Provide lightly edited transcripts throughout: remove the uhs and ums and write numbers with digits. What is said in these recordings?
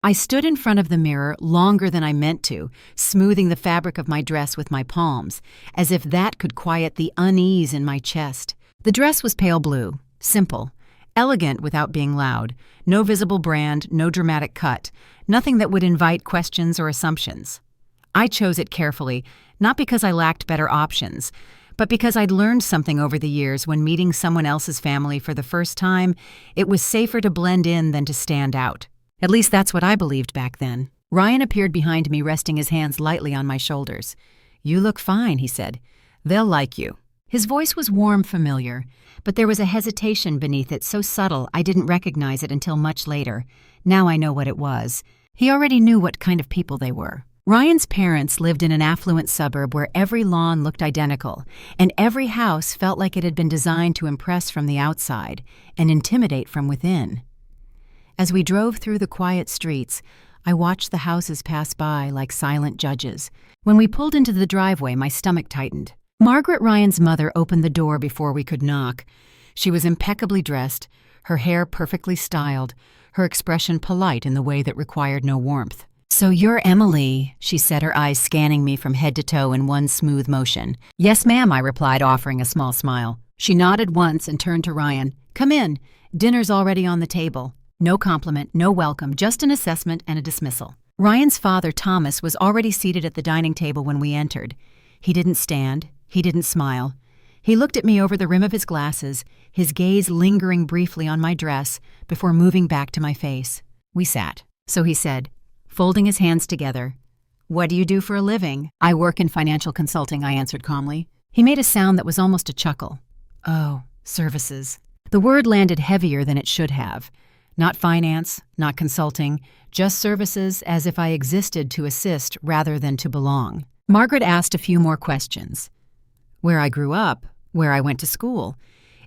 I stood in front of the mirror longer than I meant to, smoothing the fabric of my dress with my palms, as if that could quiet the unease in my chest. The dress was pale blue, simple, elegant without being loud, no visible brand, no dramatic cut, nothing that would invite questions or assumptions. I chose it carefully, not because I lacked better options, but because I'd learned something over the years when meeting someone else's family for the first time. It was safer to blend in than to stand out. At least that's what I believed back then. Ryan appeared behind me, resting his hands lightly on my shoulders. "You look fine," he said. "They'll like you." His voice was warm, familiar, but there was a hesitation beneath it so subtle I didn't recognize it until much later. Now I know what it was. He already knew what kind of people they were. Ryan's parents lived in an affluent suburb where every lawn looked identical, and every house felt like it had been designed to impress from the outside and intimidate from within. As we drove through the quiet streets, I watched the houses pass by like silent judges. When we pulled into the driveway, my stomach tightened. Margaret, Ryan's mother, opened the door before we could knock. She was impeccably dressed, her hair perfectly styled, her expression polite in the way that required no warmth. "So you're Emily," she said, her eyes scanning me from head to toe in one smooth motion. "Yes, ma'am," I replied, offering a small smile. She nodded once and turned to Ryan. "Come in. Dinner's already on the table." No compliment, no welcome, just an assessment and a dismissal. Ryan's father, Thomas, was already seated at the dining table when we entered. He didn't stand. He didn't smile. He looked at me over the rim of his glasses, his gaze lingering briefly on my dress before moving back to my face. We sat. So he said, folding his hands together, "What do you do for a living?" "I work in financial consulting," I answered calmly. He made a sound that was almost a chuckle. "Oh, services." The word landed heavier than it should have. Not finance, not consulting, just services, as if I existed to assist rather than to belong. Margaret asked a few more questions. Where I grew up, where I went to school.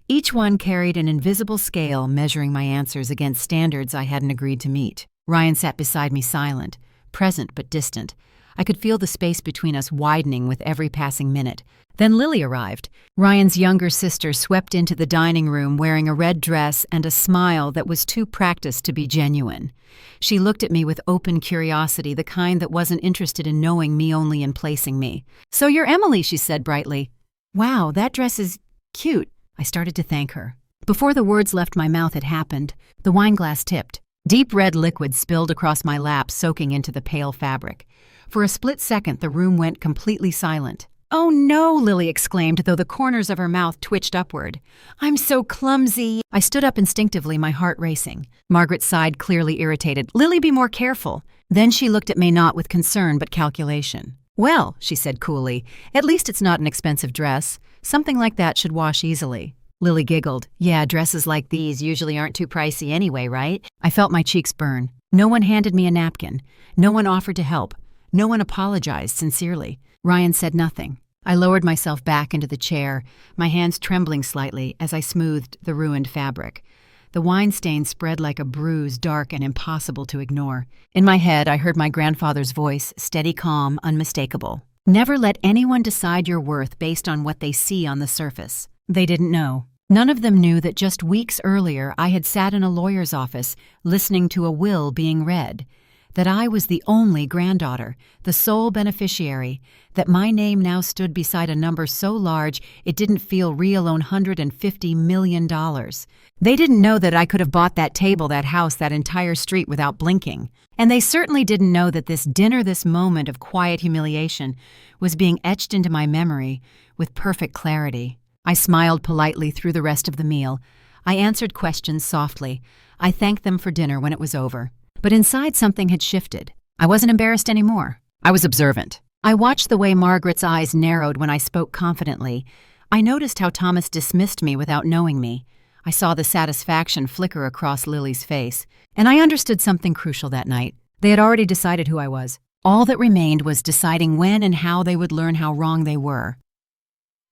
Each one carried an invisible scale measuring my answers against standards I hadn't agreed to meet. Ryan sat beside me silent, present but distant. I could feel the space between us widening with every passing minute. Then Lily arrived. Ryan's younger sister swept into the dining room wearing a red dress and a smile that was too practiced to be genuine. She looked at me with open curiosity, the kind that wasn't interested in knowing me, only in placing me. "So you're Emily," she said brightly. "Wow, that dress is cute." I started to thank her. Before the words left my mouth, it happened. The wineglass tipped. Deep red liquid spilled across my lap, soaking into the pale fabric. For a split second, the room went completely silent. "Oh no," Lily exclaimed, though the corners of her mouth twitched upward. "I'm so clumsy." I stood up instinctively, my heart racing. Margaret sighed, clearly irritated. "Lily, be more careful." Then she looked at me not with concern but calculation. "Well," she said coolly, "at least it's not an expensive dress. Something like that should wash easily." Lily giggled. "Yeah, dresses like these usually aren't too pricey anyway, right?" I felt my cheeks burn. No one handed me a napkin. No one offered to help. No one apologized sincerely. Ryan said nothing. I lowered myself back into the chair, my hands trembling slightly as I smoothed the ruined fabric. The wine stain spread like a bruise, dark and impossible to ignore. In my head, I heard my grandfather's voice, steady, calm, unmistakable. "Never let anyone decide your worth based on what they see on the surface." They didn't know. None of them knew that just weeks earlier I had sat in a lawyer's office listening to a will being read. That I was the only granddaughter, the sole beneficiary, that my name now stood beside a number so large it didn't feel real, $150 million. They didn't know that I could have bought that table, that house, that entire street without blinking. And they certainly didn't know that this dinner, this moment of quiet humiliation, was being etched into my memory with perfect clarity. I smiled politely through the rest of the meal. I answered questions softly. I thanked them for dinner when it was over. But inside, something had shifted. I wasn't embarrassed anymore. I was observant. I watched the way Margaret's eyes narrowed when I spoke confidently. I noticed how Thomas dismissed me without knowing me. I saw the satisfaction flicker across Lily's face. And I understood something crucial that night. They had already decided who I was. All that remained was deciding when and how they would learn how wrong they were.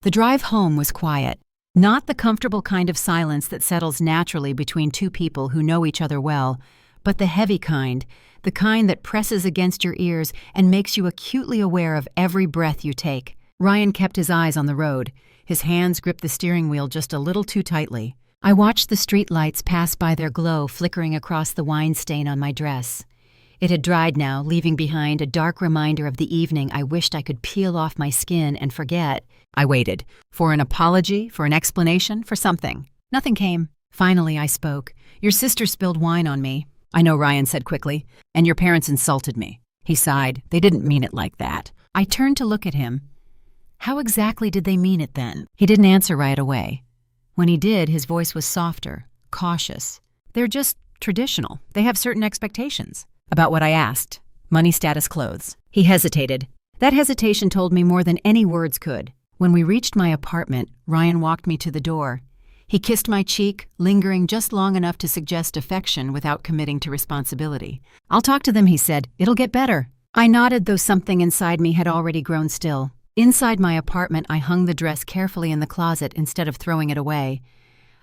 The drive home was quiet. Not the comfortable kind of silence that settles naturally between two people who know each other well, but the heavy kind, the kind that presses against your ears and makes you acutely aware of every breath you take. Ryan kept his eyes on the road. His hands gripped the steering wheel just a little too tightly. I watched the street lights pass by, their glow flickering across the wine stain on my dress. It had dried now, leaving behind a dark reminder of the evening I wished I could peel off my skin and forget. I waited. For an apology, for an explanation, for something. Nothing came. Finally, I spoke. "Your sister spilled wine on me." "I know," Ryan said quickly. "And your parents insulted me." He sighed. "They didn't mean it like that." I turned to look at him. How exactly did they mean it then? He didn't answer right away. When he did, his voice was softer, cautious. "They're just traditional. They have certain expectations." About what I asked. Money, status, clothes. He hesitated. That hesitation told me more than any words could. When we reached my apartment, Ryan walked me to the door. He kissed my cheek, lingering just long enough to suggest affection without committing to responsibility. "I'll talk to them," he said. "It'll get better." I nodded, though something inside me had already grown still. Inside my apartment, I hung the dress carefully in the closet instead of throwing it away.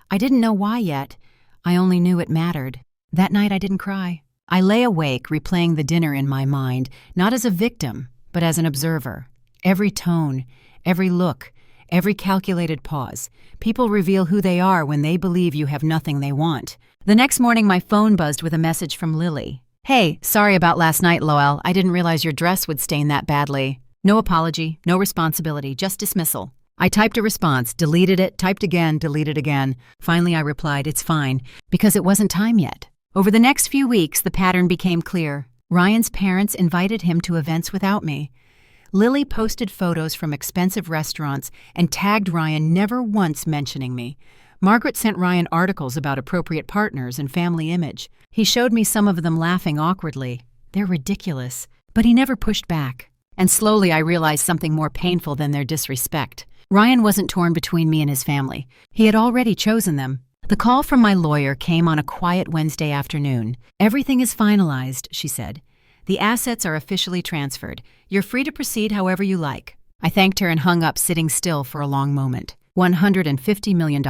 I didn't know why yet. I only knew it mattered. That night I didn't cry. I lay awake, replaying the dinner in my mind, not as a victim, but as an observer. Every tone, every look, every calculated pause. People reveal who they are when they believe you have nothing they want. The next morning, my phone buzzed with a message from Lily. "Hey, sorry about last night, Loel. I didn't realize your dress would stain that badly." No apology, no responsibility, just dismissal. I typed a response, deleted it, typed again, deleted again. Finally, I replied, "It's fine," because it wasn't time yet. Over the next few weeks, the pattern became clear. Ryan's parents invited him to events without me. Lily posted photos from expensive restaurants and tagged Ryan, never once mentioning me. Margaret sent Ryan articles about appropriate partners and family image. He showed me some of them laughing awkwardly. They're ridiculous. But he never pushed back. And slowly I realized something more painful than their disrespect. Ryan wasn't torn between me and his family. He had already chosen them. The call from my lawyer came on a quiet Wednesday afternoon. "Everything is finalized," she said. "The assets are officially transferred. You're free to proceed however you like." I thanked her and hung up, sitting still for a long moment. $150 million.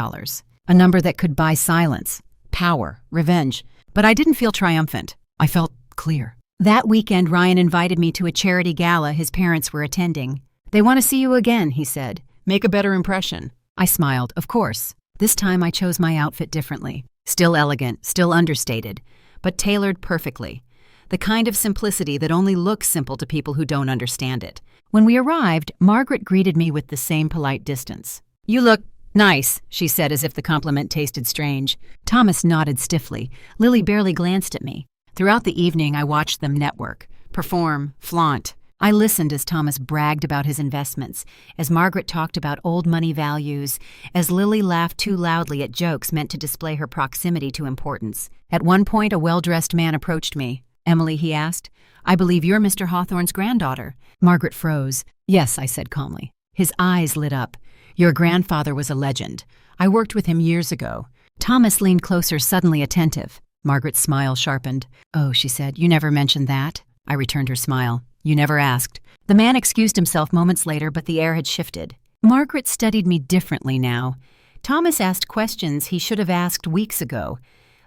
A number that could buy silence, power, revenge. But I didn't feel triumphant. I felt clear. That weekend, Ryan invited me to a charity gala his parents were attending. "They want to see you again," he said. "Make a better impression." I smiled. Of course. This time I chose my outfit differently. Still elegant, still understated, but tailored perfectly. The kind of simplicity that only looks simple to people who don't understand it. When we arrived, Margaret greeted me with the same polite distance. "You look nice," she said, as if the compliment tasted strange. Thomas nodded stiffly. Lily barely glanced at me. Throughout the evening, I watched them network, perform, flaunt. I listened as Thomas bragged about his investments, as Margaret talked about old money values, as Lily laughed too loudly at jokes meant to display her proximity to importance. At one point, a well-dressed man approached me. "Emily," he asked, "I believe you're Mr. Hawthorne's granddaughter." Margaret froze. "Yes," I said calmly. His eyes lit up. "Your grandfather was a legend. I worked with him years ago." Thomas leaned closer, suddenly attentive. Margaret's smile sharpened. "Oh," she said, "you never mentioned that." I returned her smile. "You never asked." The man excused himself moments later, but the air had shifted. Margaret studied me differently now. Thomas asked questions he should have asked weeks ago.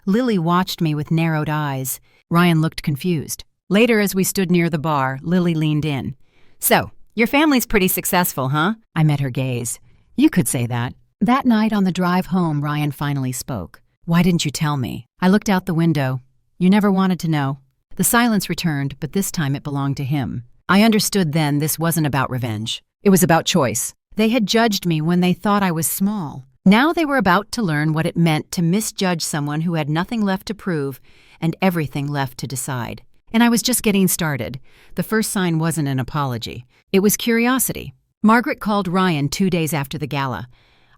Lily watched me with narrowed eyes. Ryan looked confused. Later, as we stood near the bar, Lily leaned in. "So, your family's pretty successful, huh?" I met her gaze. "You could say that." That night on the drive home, Ryan finally spoke. "Why didn't you tell me?" I looked out the window. "You never wanted to know." The silence returned, but this time it belonged to him. I understood then this wasn't about revenge. It was about choice. They had judged me when they thought I was small. Now they were about to learn what it meant to misjudge someone who had nothing left to prove and everything left to decide. And I was just getting started. The first sign wasn't an apology. It was curiosity. Margaret called Ryan 2 days after the gala.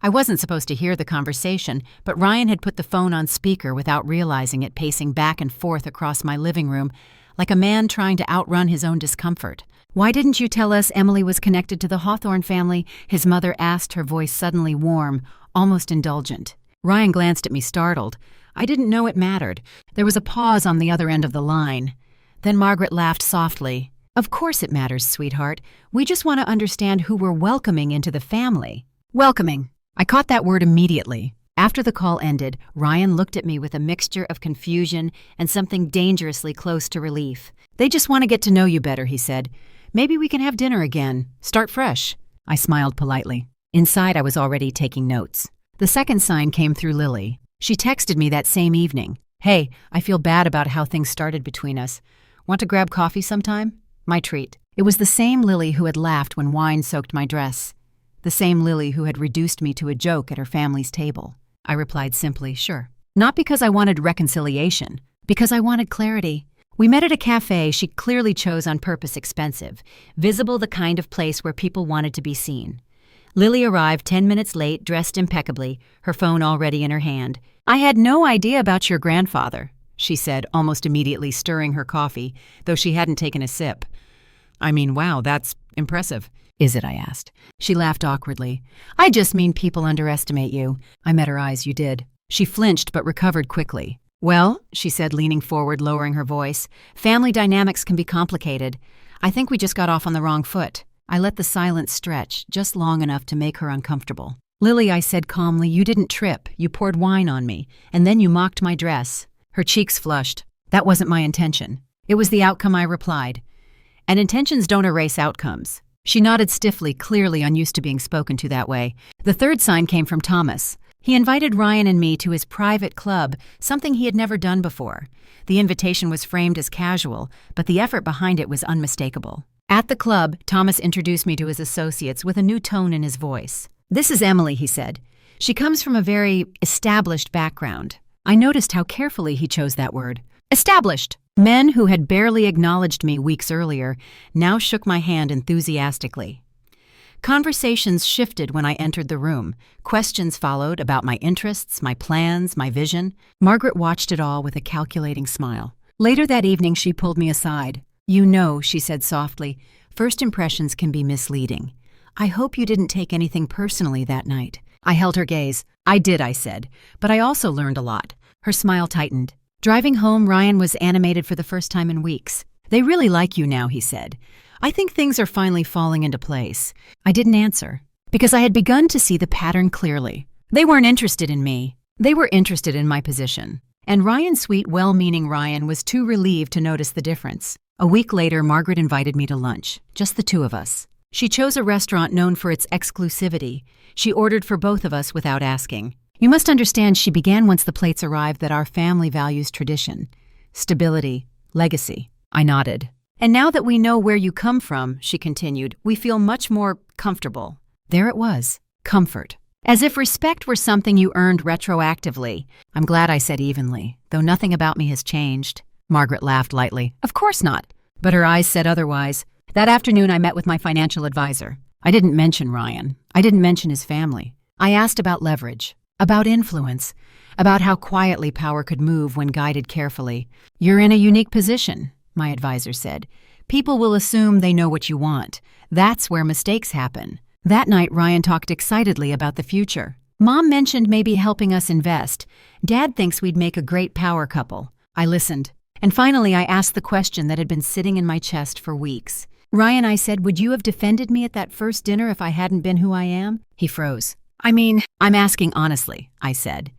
I wasn't supposed to hear the conversation, but Ryan had put the phone on speaker without realizing it, pacing back and forth across my living room, like a man trying to outrun his own discomfort. "Why didn't you tell us Emily was connected to the Hawthorne family?" his mother asked, her voice suddenly warm, almost indulgent. Ryan glanced at me, startled. I didn't know it mattered. There was a pause on the other end of the line. Then Margaret laughed softly. "Of course it matters, sweetheart. We just want to understand who we're welcoming into the family." Welcoming. I caught that word immediately. After the call ended, Ryan looked at me with a mixture of confusion and something dangerously close to relief. "They just want to get to know you better," he said. "Maybe we can have dinner again. Start fresh." I smiled politely. Inside, I was already taking notes. The second sign came through Lily. She texted me that same evening. "Hey, I feel bad about how things started between us. Want to grab coffee sometime? My treat. It was the same Lily who had laughed when wine soaked my dress. The same Lily who had reduced me to a joke at her family's table. I replied simply, sure. Not because I wanted reconciliation, because I wanted clarity. We met at a cafe she clearly chose on purpose expensive, visible, the kind of place where people wanted to be seen. Lily arrived 10 minutes late, dressed impeccably, her phone already in her hand. I had no idea about your grandfather, she said, almost immediately stirring her coffee, though she hadn't taken a sip. I mean, wow, that's impressive. Is it? I asked. She laughed awkwardly. I just mean people underestimate you. I met her eyes. You did. She flinched but recovered quickly. Well, she said, leaning forward, lowering her voice, family dynamics can be complicated. I think we just got off on the wrong foot. I let the silence stretch, just long enough to make her uncomfortable. Lily, I said calmly, you didn't trip. You poured wine on me, and then you mocked my dress. Her cheeks flushed. That wasn't my intention. It was the outcome, I replied. And intentions don't erase outcomes. She nodded stiffly, clearly unused to being spoken to that way. The third sign came from Thomas. He invited Ryan and me to his private club, something he had never done before. The invitation was framed as casual, but the effort behind it was unmistakable. At the club, Thomas introduced me to his associates with a new tone in his voice. This is Emily, he said. She comes from a very established background. I noticed how carefully he chose that word. Established! Men who had barely acknowledged me weeks earlier now shook my hand enthusiastically. Conversations shifted when I entered the room. Questions followed about my interests, my plans, my vision. Margaret watched it all with a calculating smile. Later that evening, she pulled me aside. You know, she said softly, first impressions can be misleading. I hope you didn't take anything personally that night. I held her gaze. I did, I said, but I also learned a lot. Her smile tightened. Driving home, Ryan was animated for the first time in weeks. They really like you now, he said. I think things are finally falling into place. I didn't answer, because I had begun to see the pattern clearly. They weren't interested in me. They were interested in my position. And Ryan, sweet, well-meaning Ryan, was too relieved to notice the difference. A week later, Margaret invited me to lunch, just the two of us. She chose a restaurant known for its exclusivity. She ordered for both of us without asking. You must understand, she began once the plates arrived, that our family values tradition, stability, legacy. I nodded. And now that we know where you come from, she continued, we feel much more comfortable. There it was, comfort. As if respect were something you earned retroactively. I'm glad, I said evenly, though nothing about me has changed. Margaret laughed lightly. Of course not. But her eyes said otherwise. That afternoon, I met with my financial advisor. I didn't mention Ryan. I didn't mention his family. I asked about leverage, about influence, about how quietly power could move when guided carefully. You're in a unique position, my advisor said. People will assume they know what you want. That's where mistakes happen. That night, Ryan talked excitedly about the future. Mom mentioned maybe helping us invest. Dad thinks we'd make a great power couple. I listened. And finally, I asked the question that had been sitting in my chest for weeks. Ryan, I said, would you have defended me at that first dinner if I hadn't been who I am? He froze. I mean, I'm asking honestly, I said.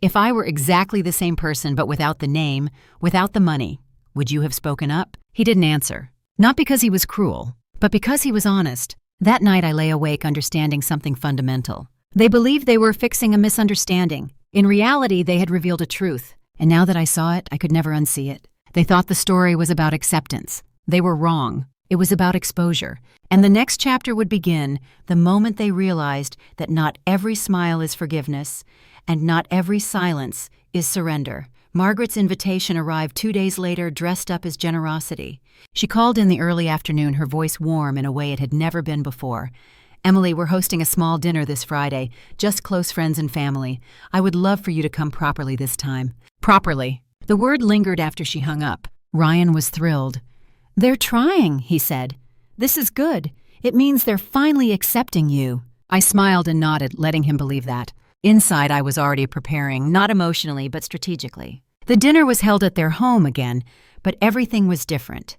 If I were exactly the same person but without the name, without the money, would you have spoken up? He didn't answer. Not because he was cruel, but because he was honest. That night I lay awake understanding something fundamental. They believed they were fixing a misunderstanding. In reality, they had revealed a truth. And now that I saw it, I could never unsee it. They thought the story was about acceptance. They were wrong. It was about exposure. And the next chapter would begin the moment they realized that not every smile is forgiveness, and not every silence is surrender. Margaret's invitation arrived 2 days later, dressed up as generosity. She called in the early afternoon, her voice warm in a way it had never been before. Emily, we're hosting a small dinner this Friday, just close friends and family. I would love for you to come properly this time. Properly. The word lingered after she hung up. Ryan was thrilled. They're trying, he said. This is good. It means they're finally accepting you. I smiled and nodded, letting him believe that. Inside, I was already preparing, not emotionally, but strategically. The dinner was held at their home again, but everything was different.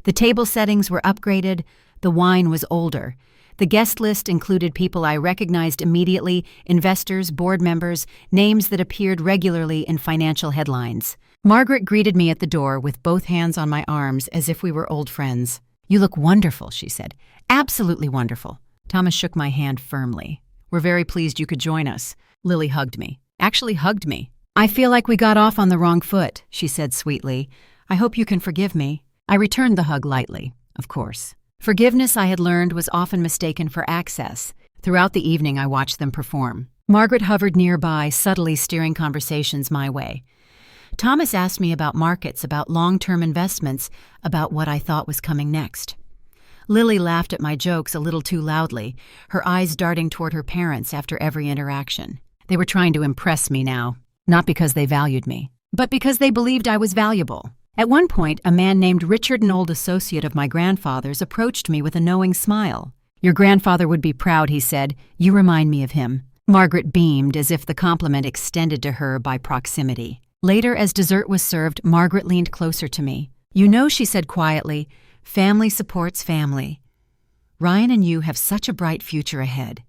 The table settings were upgraded. The wine was older. The guest list included people I recognized immediately, investors, board members, names that appeared regularly in financial headlines. Margaret greeted me at the door with both hands on my arms as if we were old friends. You look wonderful, she said. Absolutely wonderful. Thomas shook my hand firmly. We're very pleased you could join us. Lily hugged me. Actually hugged me. I feel like we got off on the wrong foot, she said sweetly. I hope you can forgive me. I returned the hug lightly, of course. Forgiveness, I had learned, was often mistaken for access. Throughout the evening, I watched them perform. Margaret hovered nearby, subtly steering conversations my way. Thomas asked me about markets, about long-term investments, about what I thought was coming next. Lily laughed at my jokes a little too loudly, her eyes darting toward her parents after every interaction. They were trying to impress me now, not because they valued me, but because they believed I was valuable. At one point, a man named Richard, an old associate of my grandfather's, approached me with a knowing smile. "Your grandfather would be proud," he said. "You remind me of him." Margaret beamed, as if the compliment extended to her by proximity. Later, as dessert was served, Margaret leaned closer to me. "You know," she said quietly, "family supports family. Ryan and you have such a bright future ahead.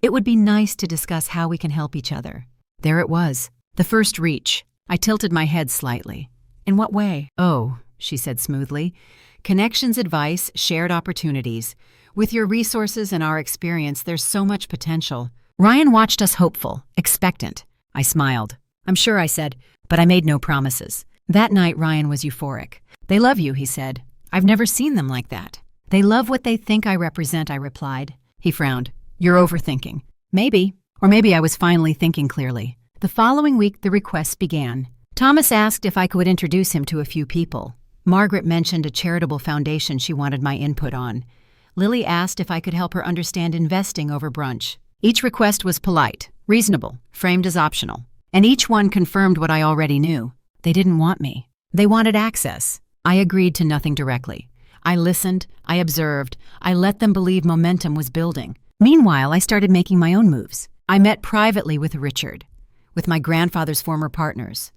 It would be nice to discuss how we can help each other." There it was, the first reach. I tilted my head slightly. "In what way?" "Oh," she said smoothly. "Connections, advice, shared opportunities. With your resources and our experience, there's so much potential." Ryan watched us hopeful, expectant. I smiled. "I'm sure," I said, but I made no promises. That night, Ryan was euphoric. "They love you," he said. "I've never seen them like that." "They love what they think I represent," I replied. He frowned. "You're overthinking." "Maybe. Or maybe I was finally thinking clearly." The following week, the requests began. Thomas asked if I could introduce him to a few people. Margaret mentioned a charitable foundation she wanted my input on. Lily asked if I could help her understand investing over brunch. Each request was polite, reasonable, framed as optional. And each one confirmed what I already knew. They didn't want me. They wanted access. I agreed to nothing directly. I listened, I observed, I let them believe momentum was building. Meanwhile, I started making my own moves. I met privately with Richard, with my grandfather's former partners,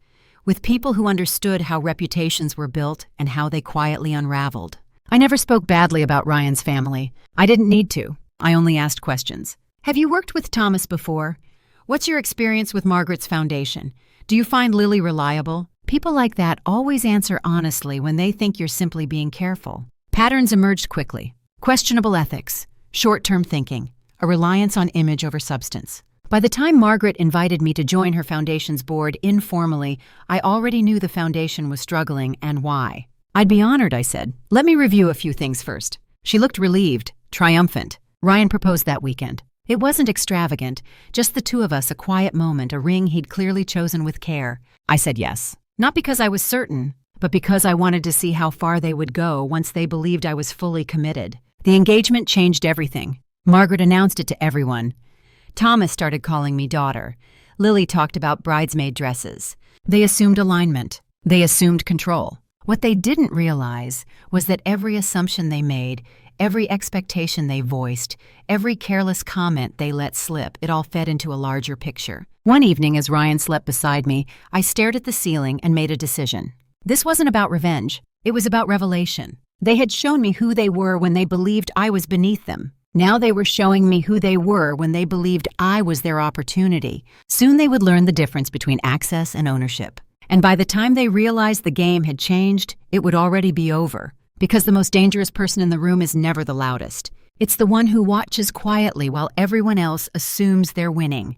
with people who understood how reputations were built and how they quietly unraveled. I never spoke badly about Ryan's family. I didn't need to. I only asked questions. "Have you worked with Thomas before? What's your experience with Margaret's foundation? Do you find Lily reliable?" People like that always answer honestly when they think you're simply being careful. Patterns emerged quickly. Questionable ethics, short-term thinking, a reliance on image over substance. By the time Margaret invited me to join her foundation's board informally, I already knew the foundation was struggling and why. "I'd be honored," I said. "Let me review a few things first." She looked relieved, triumphant. Ryan proposed that weekend. It wasn't extravagant, just the two of us, a quiet moment, a ring he'd clearly chosen with care. I said yes. Not because I was certain, but because I wanted to see how far they would go once they believed I was fully committed. The engagement changed everything. Margaret announced it to everyone. Thomas started calling me daughter. Lily talked about bridesmaid dresses. They assumed alignment. They assumed control. What they didn't realize was that every assumption they made, every expectation they voiced, every careless comment they let slip, it all fed into a larger picture. One evening, as Ryan slept beside me, I stared at the ceiling and made a decision. This wasn't about revenge. It was about revelation. They had shown me who they were when they believed I was beneath them. Now they were showing me who they were when they believed I was their opportunity. Soon they would learn the difference between access and ownership. And by the time they realized the game had changed, it would already be over. Because the most dangerous person in the room is never the loudest. It's the one who watches quietly while everyone else assumes they're winning.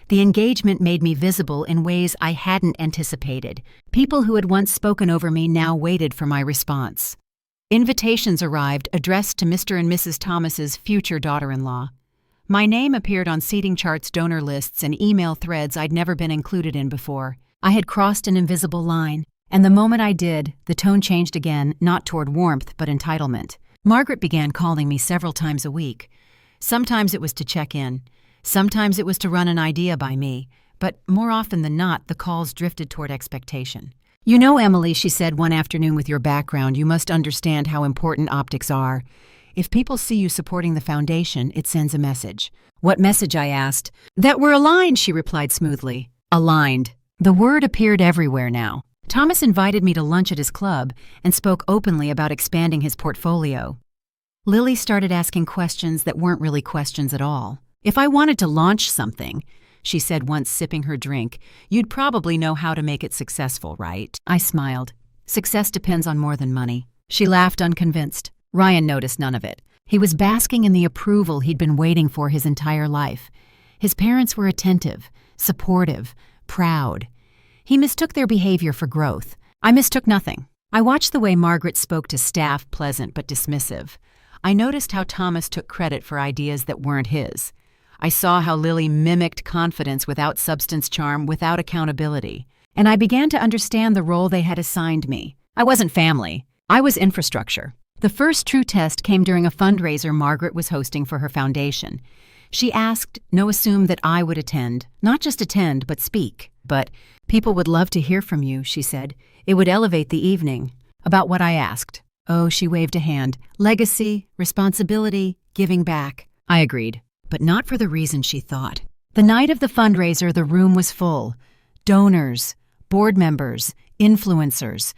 The engagement made me visible in ways I hadn't anticipated. People who had once spoken over me now waited for my response. Invitations arrived addressed to Mr. and Mrs. Thomas's future daughter-in-law. My name appeared on seating charts, donor lists, and email threads I'd never been included in before. I had crossed an invisible line. And the moment I did, the tone changed again, not toward warmth, but entitlement. Margaret began calling me several times a week. Sometimes it was to check in. Sometimes it was to run an idea by me. But more often than not, the calls drifted toward expectation. "You know, Emily," she said one afternoon, "with your background, you must understand how important optics are. If people see you supporting the foundation, it sends a message." "What message?" I asked. "That we're aligned," she replied smoothly. Aligned. The word appeared everywhere now. Thomas invited me to lunch at his club and spoke openly about expanding his portfolio. Lily started asking questions that weren't really questions at all. "If I wanted to launch something," she said once, sipping her drink, "you'd probably know how to make it successful, right?" I smiled. "Success depends on more than money." She laughed, unconvinced. Ryan noticed none of it. He was basking in the approval he'd been waiting for his entire life. His parents were attentive, supportive, proud. He mistook their behavior for growth. I mistook nothing. I watched the way Margaret spoke to staff, pleasant but dismissive. I noticed how Thomas took credit for ideas that weren't his. I saw how Lily mimicked confidence without substance, charm without accountability. And I began to understand the role they had assigned me. I wasn't family. I was infrastructure. The first true test came during a fundraiser Margaret was hosting for her foundation. She asked, no, assumed that I would attend. Not just attend, but speak. But people would love to hear from you, she said. It would elevate the evening. About what I asked. Oh, she waved a hand. Legacy, responsibility, giving back. I agreed, but not for the reason she thought. The night of the fundraiser, the room was full. Donors, board members, influencers.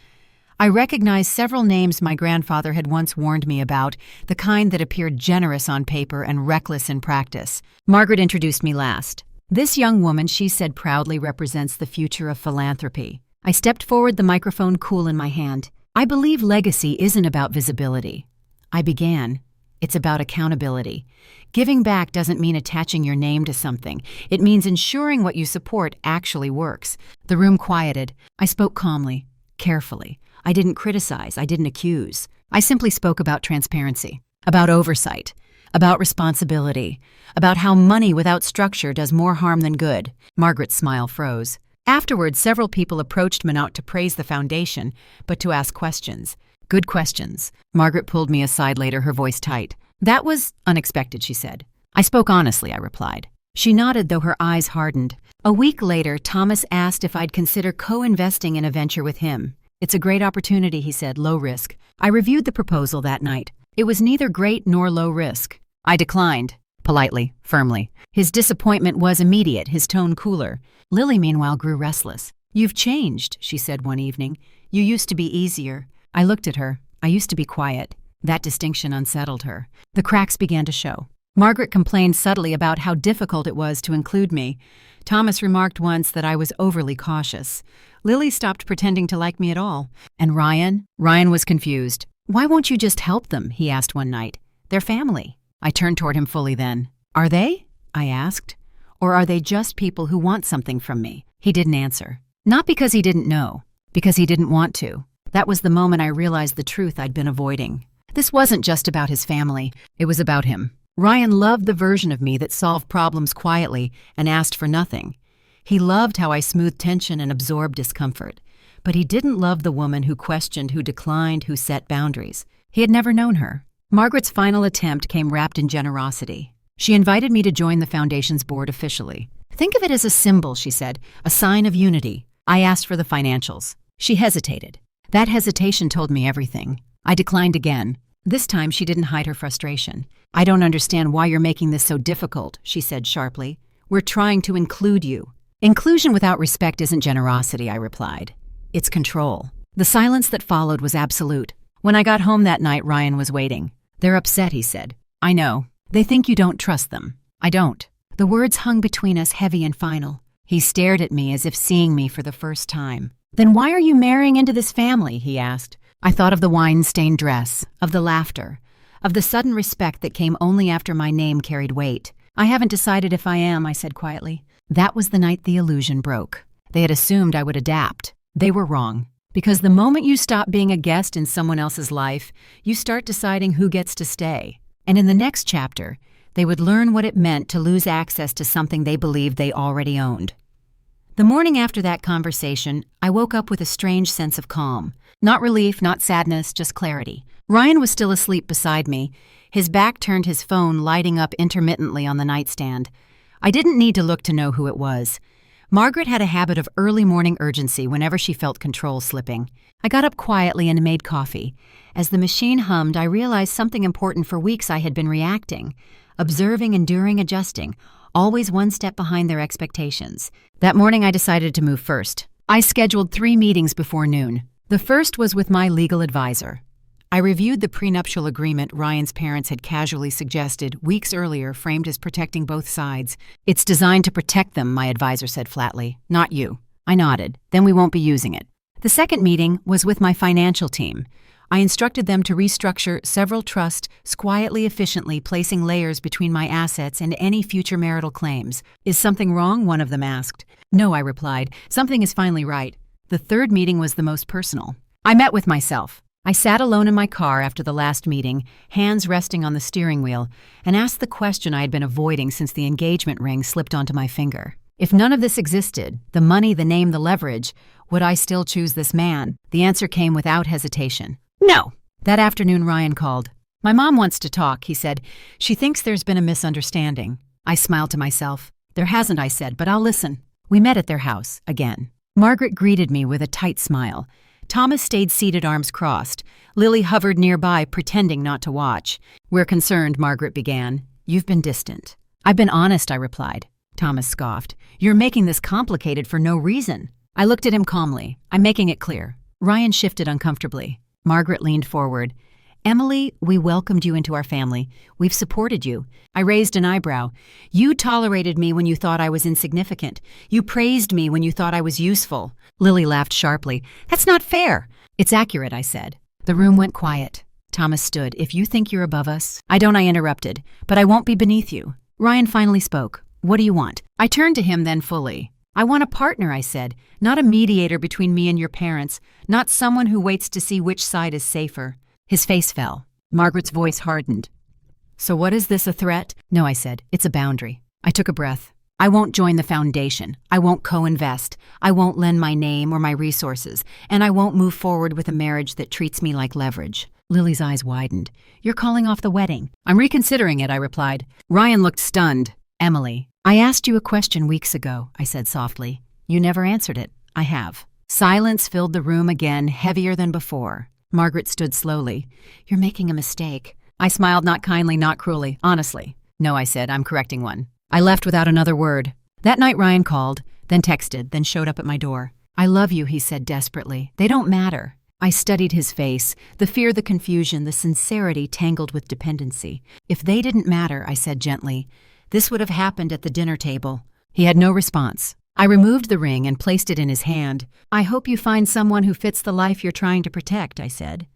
I recognized several names my grandfather had once warned me about, the kind that appeared generous on paper and reckless in practice. Margaret introduced me last. This young woman, she said proudly, represents the future of philanthropy. I stepped forward, the microphone cool in my hand. I believe legacy isn't about visibility. I began. It's about accountability. Giving back doesn't mean attaching your name to something. It means ensuring what you support actually works. The room quieted. I spoke calmly, carefully. I didn't criticize. I didn't accuse. I simply spoke about transparency, about oversight, about responsibility, about how money without structure does more harm than good. Margaret's smile froze. Afterwards, several people approached me not to praise the foundation, but to ask questions. Good questions. Margaret pulled me aside later, her voice tight. That was unexpected, she said. I spoke honestly, I replied. She nodded, though her eyes hardened. A week later, Thomas asked if I'd consider co-investing in a venture with him. It's a great opportunity, he said, low risk. I reviewed the proposal that night. It was neither great nor low risk. I declined, politely, firmly. His disappointment was immediate, his tone cooler. Lily, meanwhile, grew restless. You've changed, she said one evening. You used to be easier. I looked at her. I used to be quiet. That distinction unsettled her. The cracks began to show. Margaret complained subtly about how difficult it was to include me. Thomas remarked once that I was overly cautious. Lily stopped pretending to like me at all. And Ryan? Ryan was confused. Why won't you just help them? He asked one night. They're family. I turned toward him fully then. Are they? I asked. Or are they just people who want something from me? He didn't answer. Not because he didn't know, because he didn't want to. That was the moment I realized the truth I'd been avoiding. This wasn't just about his family. It was about him. Ryan loved the version of me that solved problems quietly and asked for nothing. He loved how I smoothed tension and absorbed discomfort. But he didn't love the woman who questioned, who declined, who set boundaries. He had never known her. Margaret's final attempt came wrapped in generosity. She invited me to join the foundation's board officially. Think of it as a symbol, she said, a sign of unity. I asked for the financials. She hesitated. That hesitation told me everything. I declined again. This time she didn't hide her frustration. I don't understand why you're making this so difficult, she said sharply. We're trying to include you. Inclusion without respect isn't generosity, I replied. It's control. The silence that followed was absolute. When I got home that night, Ryan was waiting. They're upset, he said. I know. They think you don't trust them. I don't. The words hung between us, heavy and final. He stared at me as if seeing me for the first time. Then why are you marrying into this family? He asked. I thought of the wine-stained dress, of the laughter, of the sudden respect that came only after my name carried weight. I haven't decided if I am, I said quietly. That was the night the illusion broke. They had assumed I would adapt. They were wrong. Because the moment you stop being a guest in someone else's life, you start deciding who gets to stay. And in the next chapter, they would learn what it meant to lose access to something they believed they already owned. The morning after that conversation, I woke up with a strange sense of calm. Not relief, not sadness, just clarity. Ryan was still asleep beside me, his back turned, his phone lighting up intermittently on the nightstand. I didn't need to look to know who it was. Margaret had a habit of early morning urgency whenever she felt control slipping. I got up quietly and made coffee. As the machine hummed, I realized something important. For weeks I had been reacting, observing, enduring, adjusting, always one step behind their expectations. That morning I decided to move first. I scheduled 3 meetings before noon. The first was with my legal advisor. I reviewed the prenuptial agreement Ryan's parents had casually suggested weeks earlier, framed as protecting both sides. It's designed to protect them, my advisor said flatly, not you. I nodded. Then we won't be using it. The second meeting was with my financial team. I instructed them to restructure several trusts quietly, efficiently, placing layers between my assets and any future marital claims. Is something wrong? One of them asked. No, I replied. Something is finally right. The third meeting was the most personal. I met with myself. I sat alone in my car after the last meeting, hands resting on the steering wheel, and asked the question I had been avoiding since the engagement ring slipped onto my finger. If none of this existed, the money, the name, the leverage, would I still choose this man? The answer came without hesitation. No. That afternoon, Ryan called. My mom wants to talk, he said. She thinks there's been a misunderstanding. I smiled to myself. There hasn't, I said, but I'll listen. We met at their house, again. Margaret greeted me with a tight smile. Thomas stayed seated, arms crossed. Lily hovered nearby, pretending not to watch. We're concerned, Margaret began. You've been distant. I've been honest, I replied. Thomas scoffed. You're making this complicated for no reason. I looked at him calmly. I'm making it clear. Ryan shifted uncomfortably. Margaret leaned forward. Emily, we welcomed you into our family. We've supported you. I raised an eyebrow. You tolerated me when you thought I was insignificant. You praised me when you thought I was useful. Lily laughed sharply. That's not fair. It's accurate, I said. The room went quiet. Thomas stood. If you think you're above us, I interrupted, but I won't be beneath you. Ryan finally spoke. What do you want? I turned to him then fully. I want a partner, I said, not a mediator between me and your parents, not someone who waits to see which side is safer. His face fell. Margaret's voice hardened. So what is this, a threat? No, I said. It's a boundary. I took a breath. I won't join the foundation. I won't co-invest. I won't lend my name or my resources. And I won't move forward with a marriage that treats me like leverage. Lily's eyes widened. You're calling off the wedding. I'm reconsidering it, I replied. Ryan looked stunned. Emily, I asked you a question weeks ago, I said softly. You never answered it. I have. Silence filled the room again, heavier than before. Margaret stood slowly. You're making a mistake. I smiled, not kindly, not cruelly, honestly. No, I said, I'm correcting one. I left without another word. That night Ryan called, then texted, then showed up at my door. I love you, he said desperately. They don't matter. I studied his face, the fear, the confusion, the sincerity tangled with dependency. If they didn't matter, I said gently, this would have happened at the dinner table. He had no response. I removed the ring and placed it in his hand. I hope you find someone who fits the life you're trying to protect, I said.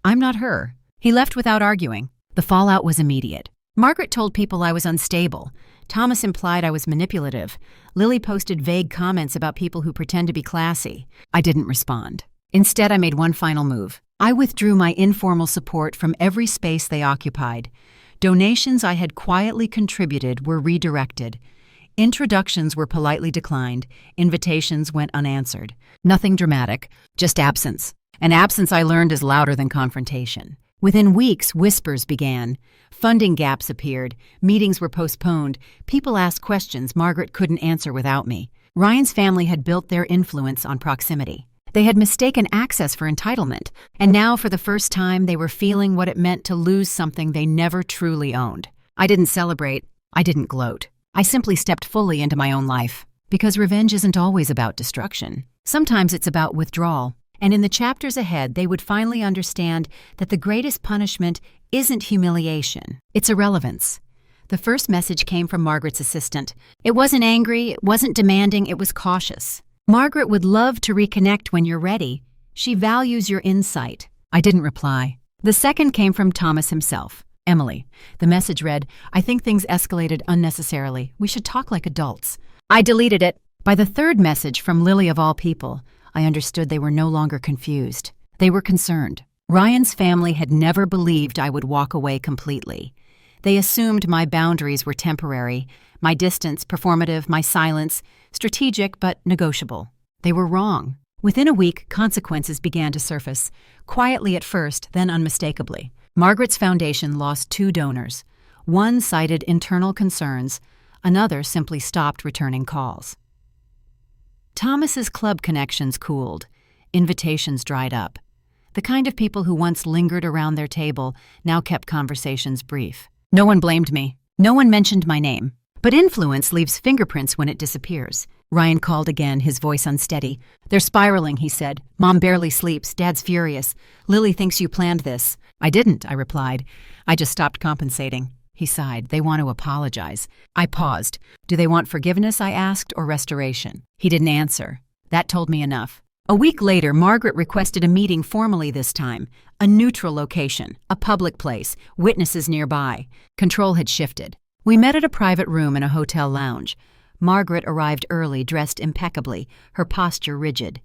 I'm not her. He left without arguing. The fallout was immediate. Margaret told people I was unstable. Thomas implied I was manipulative. Lily posted vague comments about people who pretend to be classy. I didn't respond. Instead, I made one final move. I withdrew my informal support from every space they occupied. Donations I had quietly contributed were redirected. Introductions were politely declined. Invitations went unanswered. Nothing dramatic, just absence. An absence I learned is louder than confrontation. Within weeks, whispers began. Funding gaps appeared. Meetings were postponed. People asked questions Margaret couldn't answer without me. Ryan's family had built their influence on proximity. They had mistaken access for entitlement, and now for the first time they were feeling what it meant to lose something they never truly owned. I didn't celebrate. I didn't gloat. I simply stepped fully into my own life. Because revenge isn't always about destruction. Sometimes it's about withdrawal. And in the chapters ahead, they would finally understand that the greatest punishment isn't humiliation. It's irrelevance. The first message came from Margaret's assistant. It wasn't angry, it wasn't demanding, it was cautious. Margaret would love to reconnect when you're ready. She values your insight. I didn't reply. The second came from Thomas himself. Emily. The message read, I think things escalated unnecessarily. We should talk like adults. I deleted it. By the third message from Lily of all people, I understood they were no longer confused. They were concerned. Ryan's family had never believed I would walk away completely. They assumed my boundaries were temporary, my distance performative, my silence strategic but negotiable. They were wrong. Within a week, consequences began to surface, quietly at first, then unmistakably. Margaret's foundation lost 2 donors. One cited internal concerns, another simply stopped returning calls. Thomas's club connections cooled. Invitations dried up. The kind of people who once lingered around their table now kept conversations brief. No one blamed me. No one mentioned my name. But influence leaves fingerprints when it disappears. Ryan called again, his voice unsteady. They're spiraling, he said. Mom barely sleeps. Dad's furious. Lily thinks you planned this. I didn't, I replied. I just stopped compensating. He sighed. They want to apologize. I paused. Do they want forgiveness, I asked, or restoration? He didn't answer. That told me enough. A week later, Margaret requested a meeting formally this time. A neutral location, a public place, witnesses nearby. Control had shifted. We met at a private room in a hotel lounge. Margaret arrived early, dressed impeccably, her posture rigid.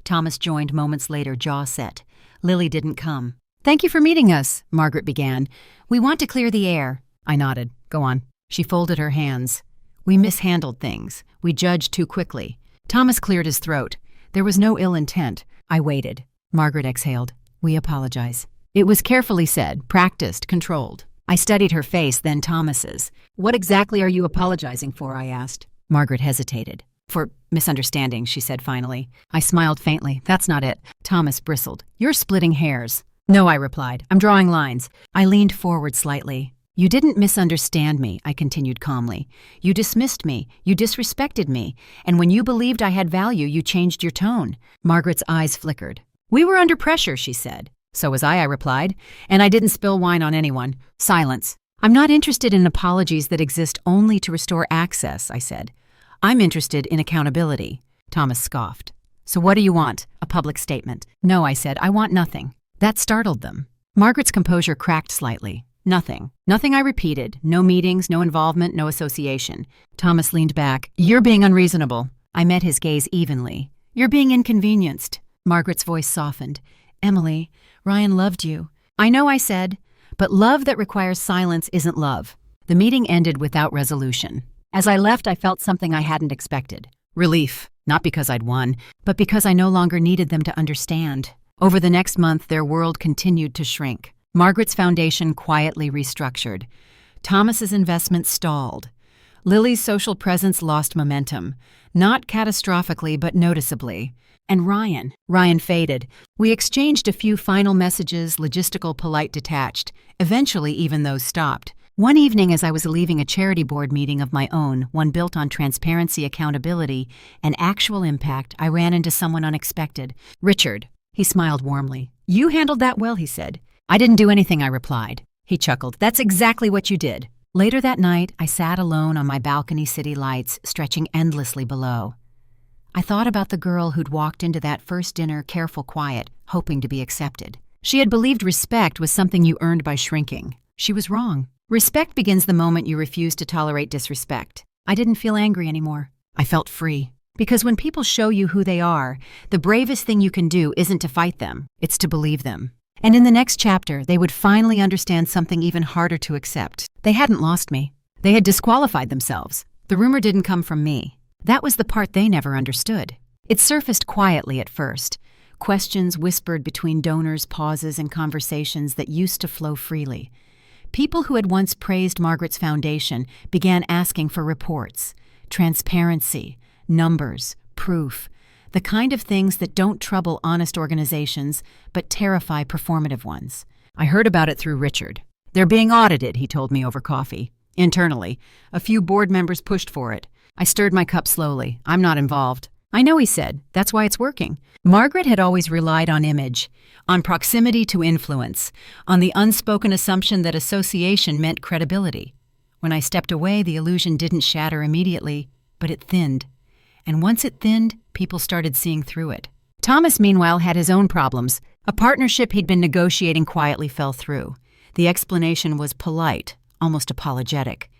Thomas joined moments later, jaw set. Lily didn't come. "Thank you for meeting us," Margaret began. "We want to clear the air." I nodded. "Go on." She folded her hands. "We mishandled things. We judged too quickly." Thomas cleared his throat. There was no ill intent. I waited. Margaret exhaled. "We apologize." It was carefully said, practiced, controlled. I studied her face, then Thomas's. "What exactly are you apologizing for?" I asked. Margaret hesitated. "For misunderstanding," she said finally. I smiled faintly. "That's not it." Thomas bristled. "You're splitting hairs." "No," I replied. "I'm drawing lines." I leaned forward slightly. "You didn't misunderstand me," I continued calmly. "You dismissed me. You disrespected me. And when you believed I had value, you changed your tone." Margaret's eyes flickered. "We were under pressure," she said. "So was I replied. "And I didn't spill wine on anyone." Silence. "I'm not interested in apologies that exist only to restore access," I said. "I'm interested in accountability." Thomas scoffed. "So what do you want? A public statement?" "No," I said. "I want nothing." That startled them. Margaret's composure cracked slightly. "Nothing. Nothing," I repeated. "No meetings, no involvement, no association." Thomas leaned back. "You're being unreasonable." I met his gaze evenly. "You're being inconvenienced." Margaret's voice softened. "Emily, Ryan loved you." "I know," I said. "But love that requires silence isn't love." The meeting ended without resolution. As I left, I felt something I hadn't expected. Relief. Not because I'd won, but because I no longer needed them to understand. Over the next month, their world continued to shrink. Margaret's foundation quietly restructured. Thomas's investment stalled. Lily's social presence lost momentum. Not catastrophically, but noticeably. And Ryan faded. We exchanged a few final messages, logistical, polite, detached. Eventually, even those stopped. One evening, as I was leaving a charity board meeting of my own, one built on transparency, accountability, and actual impact, I ran into someone unexpected. "Richard." He smiled warmly. "You handled that well," he said. "I didn't do anything," I replied. He chuckled. "That's exactly what you did." Later that night, I sat alone on my balcony, city lights stretching endlessly below. I thought about the girl who'd walked into that first dinner, careful, quiet, hoping to be accepted. She had believed respect was something you earned by shrinking. She was wrong. Respect begins the moment you refuse to tolerate disrespect. I didn't feel angry anymore. I felt free. Because when people show you who they are, the bravest thing you can do isn't to fight them, it's to believe them. And in the next chapter, they would finally understand something even harder to accept. They hadn't lost me. They had disqualified themselves. The rumor didn't come from me. That was the part they never understood. It surfaced quietly at first. Questions whispered between donors, pauses, and conversations that used to flow freely. People who had once praised Margaret's foundation began asking for reports, transparency, numbers, proof, the kind of things that don't trouble honest organizations but terrify performative ones. I heard about it through Richard. "They're being audited," he told me over coffee. Internally, a few board members pushed for it. I stirred my cup slowly. "I'm not involved." "I know," he said. "That's why it's working." Margaret had always relied on image, on proximity to influence, on the unspoken assumption that association meant credibility. When I stepped away, the illusion didn't shatter immediately, but it thinned. And once it thinned, people started seeing through it. Thomas, meanwhile, had his own problems. A partnership he'd been negotiating quietly fell through. The explanation was polite, almost apologetic.